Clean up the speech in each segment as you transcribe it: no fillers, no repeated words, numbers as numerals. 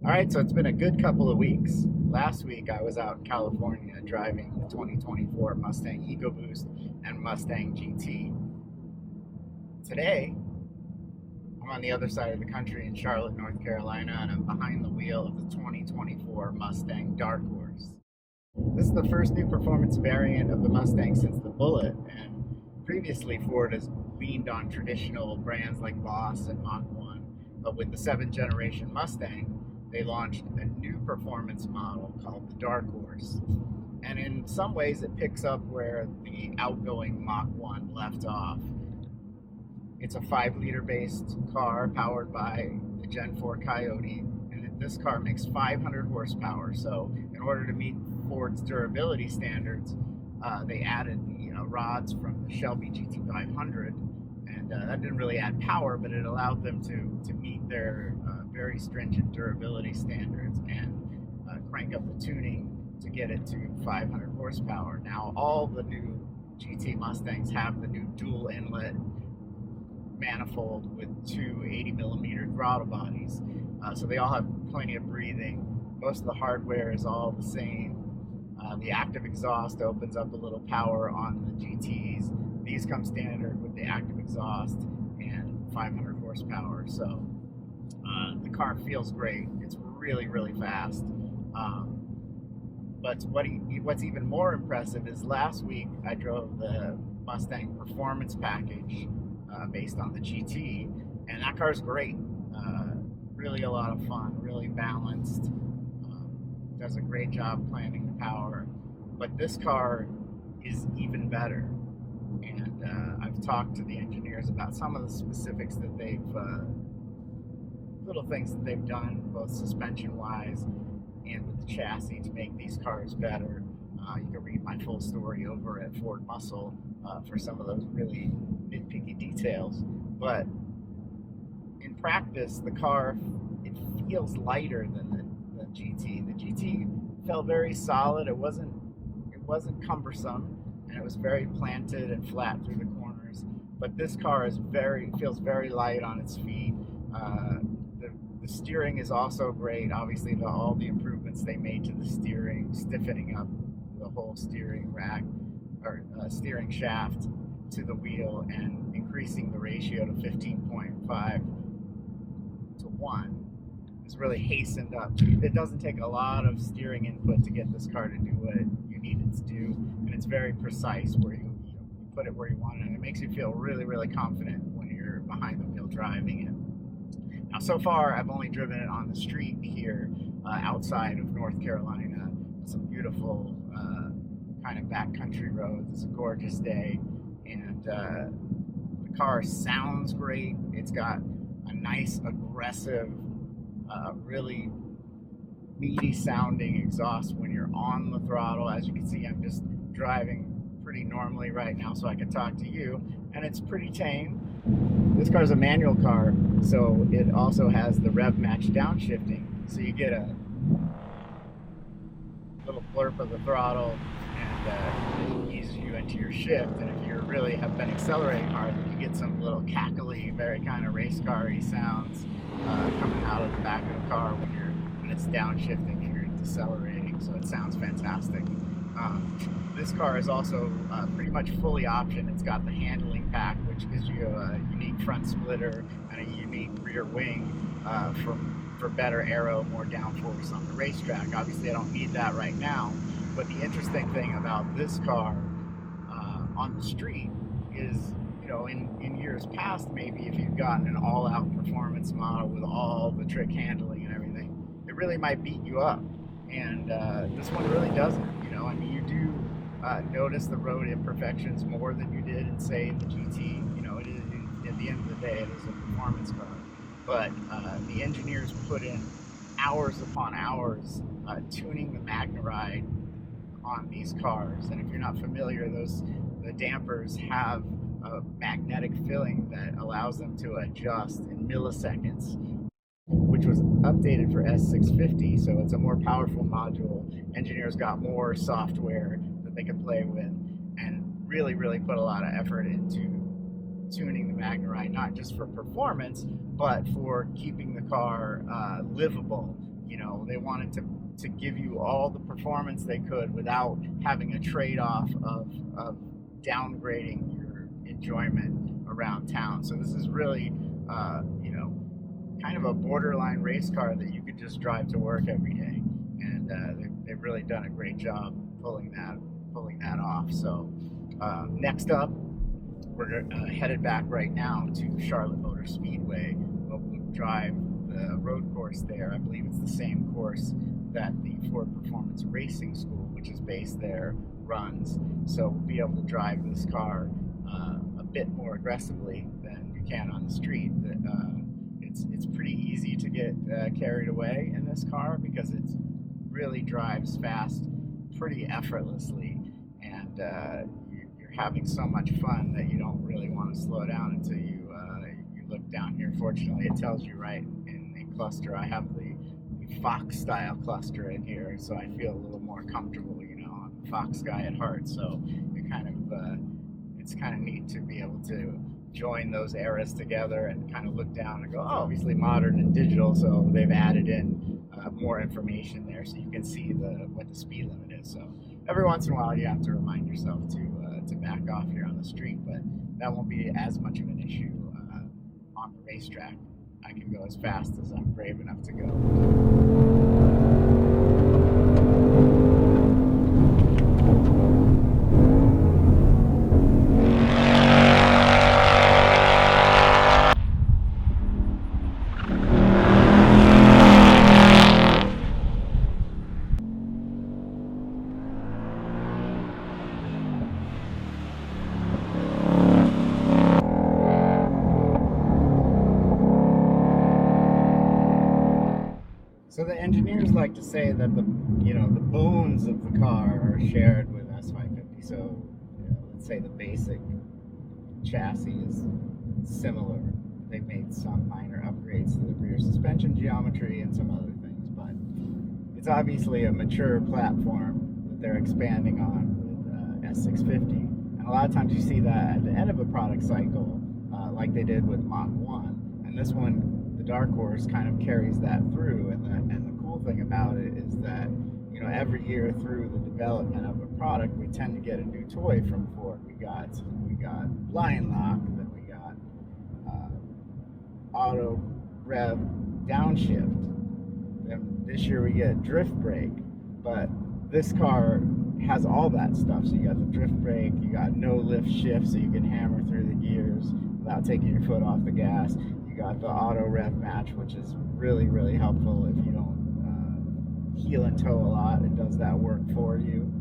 All right, so it's been a good couple of weeks. Last week I was out in California driving the 2024 Mustang EcoBoost and Mustang GT. Today I'm on the other side of the country in Charlotte, North Carolina, and I'm behind the wheel of the 2024 Mustang Dark Horse. This is the first new performance variant of the Mustang since the Bullet, and previously Ford has leaned on traditional brands like Boss and Mach 1, but with the 7th generation Mustang, they launched a new performance model called the Dark Horse. And in some ways it picks up where the outgoing Mach 1 left off. It's a 5-liter based car powered by the Gen 4 Coyote, and this car makes 500 horsepower. So in order to meet Ford's durability standards, they added the rods from the Shelby GT500, and that didn't really add power, but it allowed them to meet their very stringent durability standards and crank up the tuning to get it to 500 horsepower. Now, all the new GT Mustangs have the new dual inlet manifold with two 80mm throttle bodies, so they all have plenty of breathing. Most of the hardware is all the same. The active exhaust opens up a little power on the GTs. These come standard with the active exhaust and 500 horsepower. So the car feels great. It's really, really fast. But what's even more impressive is last week I drove the Mustang Performance Package based on the GT, and that car's great. Really a lot of fun, really balanced. Does a great job planning the power. But this car is even better. And I've talked to the engineers about some of the specifics that they've little things that they've done, both suspension-wise and with the chassis, to make these cars better. You can read my full story over at Ford Muscle for some of those really nitpicky details. But in practice, the car, it feels lighter than the GT. The GT felt very solid. It wasn't cumbersome, and it was very planted and flat through the corners. But this car feels very light on its feet. The steering is also great. Obviously, all the improvements they made to the steering, stiffening up the whole steering rack or steering shaft to the wheel, and increasing the ratio to 15.5 to 1, has really hastened up. It doesn't take a lot of steering input to get this car to do what you need it to do, and it's very precise where you put it where you want it, and it makes you feel really, really confident when you're behind the wheel driving it. Now, so far, I've only driven it on the street here outside of North Carolina. Some beautiful kind of backcountry roads. It's a gorgeous day, and the car sounds great. It's got a nice, aggressive, really meaty sounding exhaust when you're on the throttle. As you can see, I'm just driving pretty normally right now so I can talk to you, and it's pretty tame. This car is a manual car, so it also has the rev match downshifting, so you get a little blurb of the throttle, and it eases you into your shift. And if you really have been accelerating hard, you get some little cackly, very kind of race car-y sounds coming out of the back of the car when it's downshifting and you're decelerating, so it sounds fantastic. This car is also pretty much fully optioned. It's got the handling pack, which gives you a unique front splitter and a unique rear wing for better aero, more downforce on the racetrack. Obviously, I don't need that right now, but the interesting thing about this car on the street is, in years past, maybe if you've gotten an all-out performance model with all the trick handling and everything, it really might beat you up. And this one really doesn't. You do notice the road imperfections more than you did in, say, the GT. At the end of the day, it is a performance car. But the engineers put in hours upon hours tuning the MagneRide on these cars. And if you're not familiar, the dampers have a magnetic filling that allows them to adjust in milliseconds, which was updated for S650, so it's a more powerful module. Engineers got more software that they could play with, and really, really put a lot of effort into tuning the MagneRide, not just for performance, but for keeping the car livable you know, they wanted to give you all the performance they could without having a trade-off of downgrading your enjoyment around town. So this is really, you know, kind of a borderline race car that you could just drive to work every day. And they've really done a great job pulling that off. So next up, we're headed back right now to Charlotte Motor Speedway. We'll drive the road course there. I believe it's the same course that the Ford Performance Racing School, which is based there, runs. So we'll be able to drive this car a bit more aggressively than you can on the street. It's pretty easy to get carried away in this car because it really drives fast pretty effortlessly, and you're having so much fun that you don't really want to slow down until you look down here. Fortunately, it tells you right in the cluster. I have the Fox style cluster in here, so I feel a little more comfortable. You know, I'm a Fox guy at heart, so it's kind of neat to be able to join those eras together and kind of look down and go, oh, obviously modern and digital, so they've added in more information there, so you can see what the speed limit is. So every once in a while you have to remind yourself to back off here on the street, but that won't be as much of an issue on the racetrack. I can go as fast as I'm brave enough to go. So the engineers like to say that the bones of the car are shared with S550. So let's say the basic chassis is similar. They've made some minor upgrades to the rear suspension geometry and some other things, but it's obviously a mature platform that they're expanding on with S650. And a lot of times you see that at the end of a product cycle, like they did with Mach 1. And this one, Dark Horse, kind of carries that through, and the cool thing about it is that, you know, every year through the development of a product, we tend to get a new toy from Ford. We got Lion Lock, then we got auto rev downshift, then this year we get drift brake. But this car has all that stuff. So you got the drift brake, you got no lift shift, so you can hammer through the gears without taking your foot off the gas. You got the auto rev match, which is really, really helpful if you don't heel and toe a lot. It does that work for you.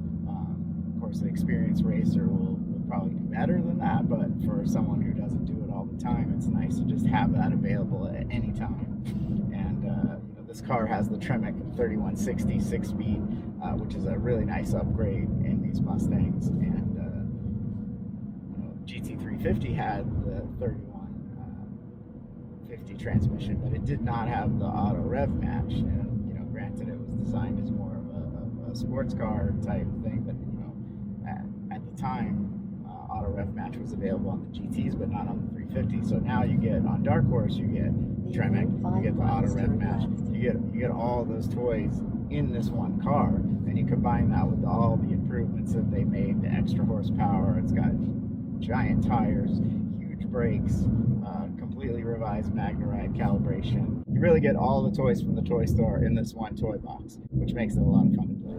Of course, the experienced racer will probably do better than that, but for someone who doesn't do it all the time, it's nice to just have that available at any time. And this car has the Tremec 3160 6-speed, which is a really nice upgrade in these Mustangs. And GT350 had the 3150 transmission, but it did not have the auto rev match. And granted, it was designed as more of a sports car type thing, but at the time, auto rev match was available on the GTs, but not on the 350. So now you get on Dark Horse, you get Tremec, you get the auto rev match, you get all those toys in this one car, and you combine that with all the improvements that they made, the extra horsepower. It's got giant tires, huge brakes, completely revised MagneRide calibration. You really get all the toys from the toy store in this one toy box, which makes it a lot of fun to play.